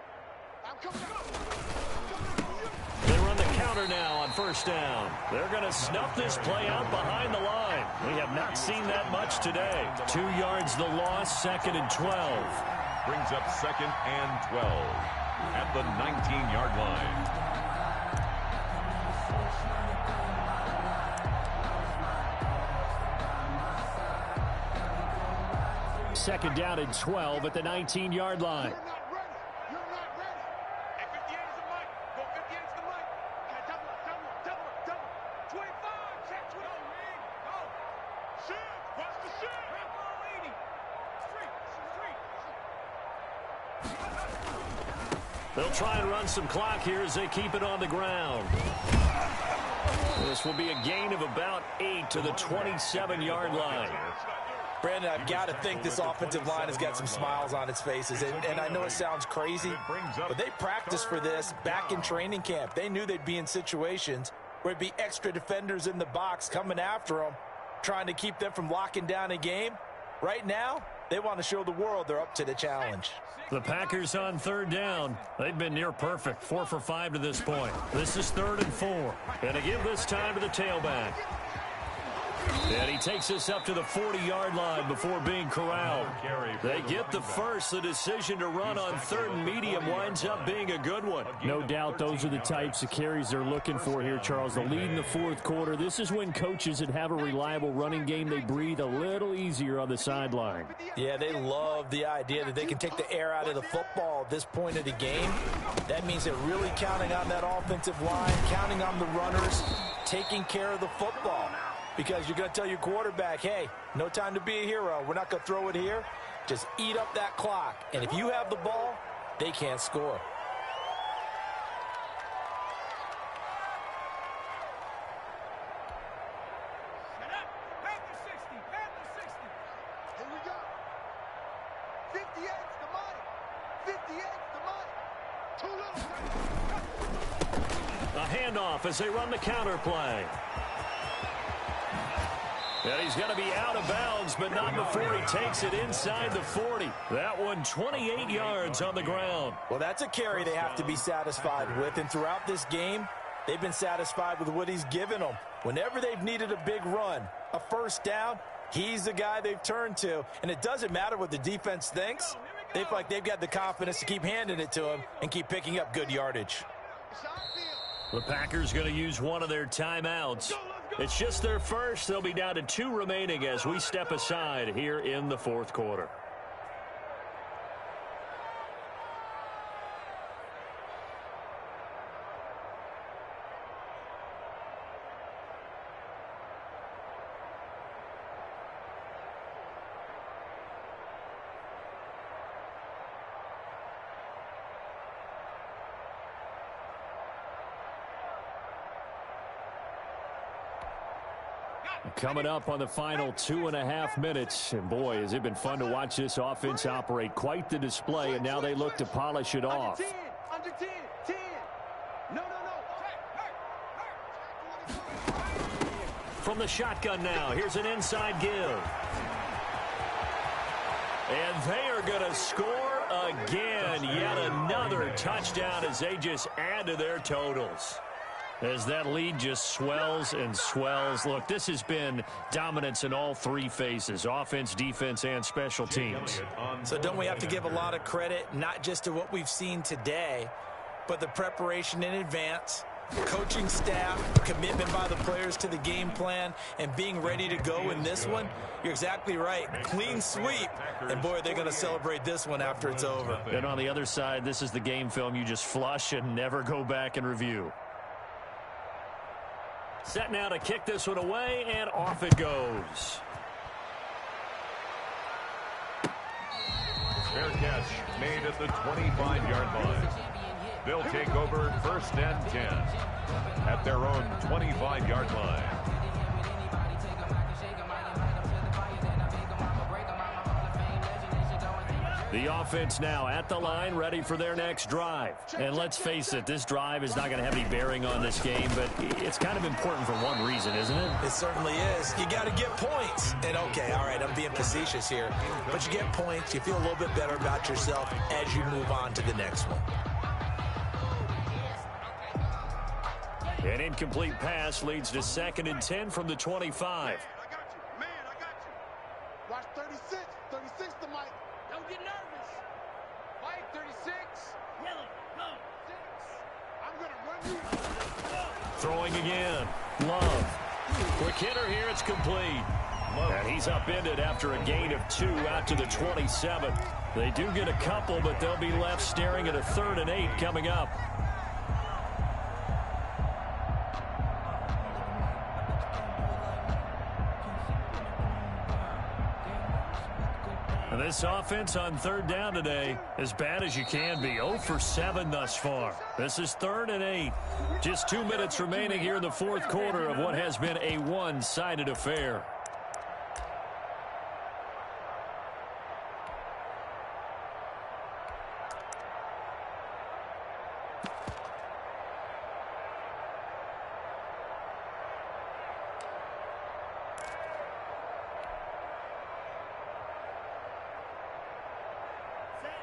They run the counter now on first down. They're going to snuff this play out behind the line. We have not seen that much today. 2 yards the loss, 2nd and 12. Brings up 2nd and 12 at the 19-yard line. Second down and 12 at the 19-yard line. They'll try and run some clock here as they keep it on the ground. This will be a gain of about 8 to the 27-yard line. Brandon, I've got to think this offensive line has got some smiles on its faces. And I know it sounds crazy, but they practiced for this back in training camp. They knew they'd be in situations where there'd be extra defenders in the box coming after them, trying to keep them from locking down a game. Right now, they want to show the world they're up to the challenge. The Packers on 3rd down. They've been near perfect, 4 for 5 to this point. This is 3rd and 4. And to give this time to the tailback. And he takes us up to the 40-yard line before being corralled. They get the first. The decision to run on 3rd and medium winds up being a good one. No doubt those are the types of carries they're looking for here, Charles. The lead in the 4th quarter. This is when coaches that have a reliable running game, they breathe a little easier on the sideline. Yeah, they love the idea that they can take the air out of the football at this point of the game. That means they're really counting on that offensive line, counting on the runners, taking care of the football. Because you're going to tell your quarterback, hey, no time to be a hero. We're not going to throw it here. Just eat up that clock. And if you have the ball, they can't score. Here we go. 58's the money. 58's the money. Too little. A handoff as they run the counter play. And he's going to be out of bounds, but not before he takes it inside the 40. That one 28 yards on the ground. Well, that's a carry they have to be satisfied with. And throughout this game, they've been satisfied with what he's given them. Whenever they've needed a big run, a first down, he's the guy they've turned to. And it doesn't matter what the defense thinks. They feel like they've got the confidence to keep handing it to him and keep picking up good yardage. The Packers going to use one of their timeouts. It's just their first. They'll be down to 2 remaining as we step aside here in the 4th quarter. Coming up on the final 2.5 minutes. And boy, has it been fun to watch this offense operate. Quite the display, and now they look to polish it off. Under 10, 10. No. From the shotgun now, here's an inside give. And they are going to score again. Yet another touchdown as they just add to their totals. As that lead just swells and swells. Look, this has been dominance in all 3 phases, offense, defense, and special teams. So don't we have to give a lot of credit, not just to what we've seen today, but the preparation in advance, coaching staff, commitment by the players to the game plan, and being ready to go in this one? You're exactly right. Clean sweep. And, boy, they're going to celebrate this one after it's over. And on the other side, this is the game film you just flush and never go back and review. Set now to kick this one away, and off it goes. Fair catch made at the 25-yard line. They'll take over 1st and 10 at their own 25-yard line. The offense now at the line, ready for their next drive. And let's face it, this drive is not going to have any bearing on this game, but it's kind of important for one reason, isn't it? It certainly is. You got to get points. And, okay, all right, I'm being facetious here. But you get points, you feel a little bit better about yourself as you move on to the next one. An incomplete pass leads to 2nd and 10 from the 25. Man, I got you. Watch 36. 36 to Mike. Don't get nervous. Mike, 36. Yellow, go. 6. I'm going to run you. Throwing again. Love. Quick hitter here. It's complete. And he's upended after a gain of 2 out to the 27. They do get a couple, but they'll be left staring at a 3rd and 8 coming up. And this offense on 3rd down today, as bad as you can be. 0 for 7 thus far. This is 3rd and 8. Just 2 minutes remaining here in the 4th quarter of what has been a one-sided affair.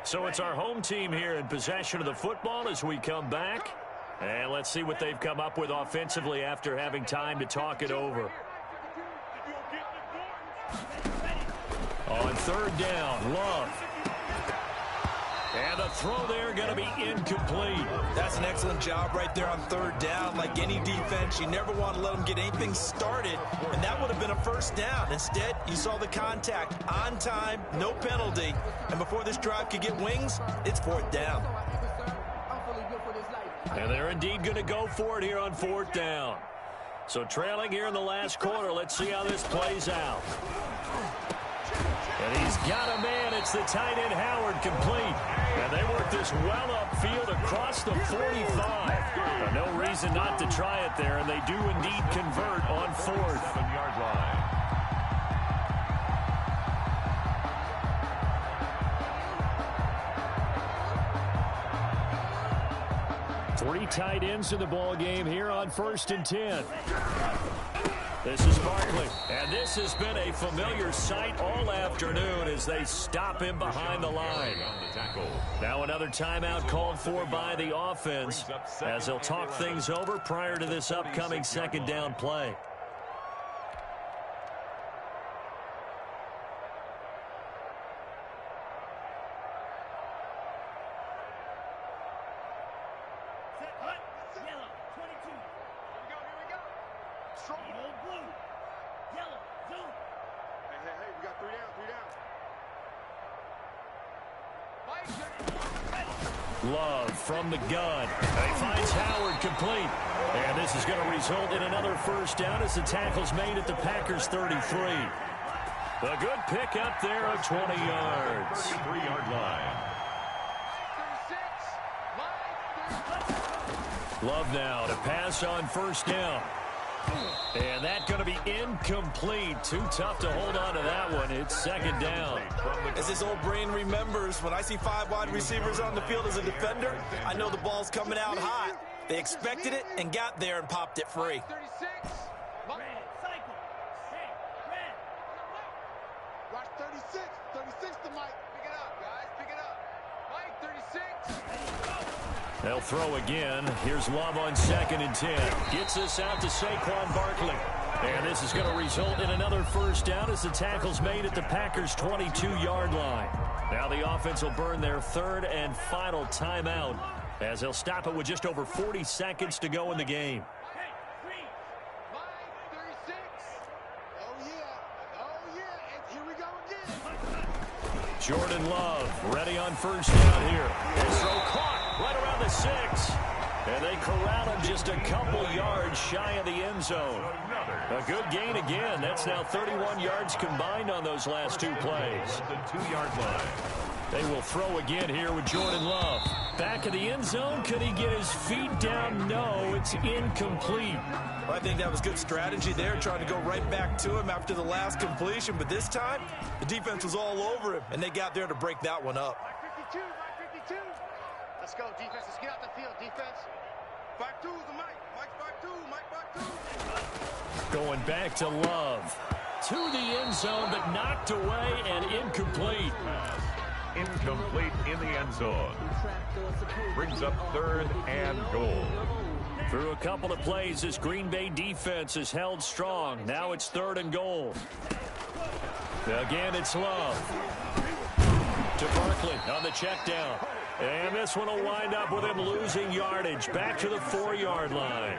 So it's our home team here in possession of the football as we come back. And let's see what they've come up with offensively after having time to talk it over. On 3rd down, Love. And the throw there going to be incomplete. That's an excellent job right there on 3rd down. Like any defense, you never want to let them get anything started, and that would have been a 1st down. Instead, you saw the contact on time, no penalty, and before this drive could get wings, it's 4th down. And they're indeed going to go for it here on 4th down. So trailing here in the last quarter, let's see how this plays out. And he's got a man. It's the tight end, Howard, complete. And they work this well upfield across the 45. No reason not to try it there, and they do indeed convert on 4th. 7-yard line. Three tight ends in the ball game here on 1st and 10. This is Barkley, and this has been a familiar sight all afternoon as they stop him behind the line. Now another timeout called for by the offense as they'll talk things over prior to this upcoming 2nd down play. Love from the gun. He finds Howard complete. And this is going to result in another 1st down as the tackle's made at the Packers 33. A good pick up there of 20 yards. 3-yard line. Love now to pass on 1st down. And that's going to be incomplete. Too tough to hold on to that one. It's 2nd down. As his old brain remembers, when I see 5 wide receivers on the field as a defender, I know the ball's coming out hot. They expected it and got there and popped it free. Watch 36. 36 to Mike. Pick it up, guys. Pick it up. Mike, 36. They'll throw again. Here's Love on 2nd and 10. Gets this out to Saquon Barkley. And this is going to result in another 1st down as the tackle's made at the Packers' 22-yard line. Now the offense will burn their 3rd and final timeout as they'll stop it with just over 40 seconds to go in the game. Jordan Love ready on 1st down here. His throw caught right around the 6. And they corral him just a couple yards shy of the end zone. A good gain again. That's now 31 yards combined on those last 2 plays. The 2-yard line. They will throw again here with Jordan Love. Back of the end zone. Could he get his feet down? No, it's incomplete. Well, I think that was good strategy there, trying to go right back to him after the last completion. But this time, the defense was all over him, and they got there to break that one up. 52, 52. Let's go, defense. Let's get out the field, defense. 5-2 is the Mike. Mike 5-2. Mike 5-2. Going back to Love. To the end zone, but knocked away and incomplete. Incomplete in the end zone. Brings up 3rd and goal. Through a couple of plays, this Green Bay defense is held strong. Now it's 3rd and goal. Again, it's Love. To Barkley on the check down. And this one will wind up with him losing yardage. Back to the 4-yard line.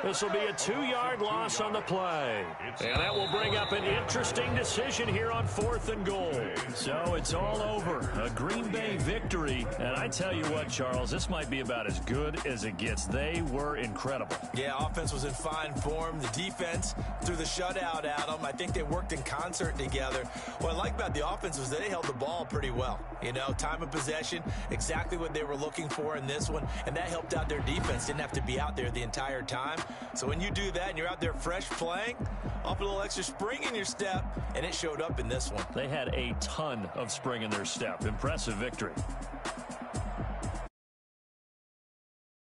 This will be a 2-yard loss on the play. And that will bring up an interesting decision here on 4th and goal. So it's all over. A Green Bay victory. And I tell you what, Charles, this might be about as good as it gets. They were incredible. Yeah, offense was in fine form. The defense threw the shutout at them. I think they worked in concert together. What I like about the offense was they held the ball pretty well. You know, time of possession, exactly what they were looking for in this one. And that helped out their defense. Didn't have to be out there the entire time. So when you do that and you're out there fresh playing, up a little extra spring in your step, and it showed up in this one. They had a ton of spring in their step. Impressive victory.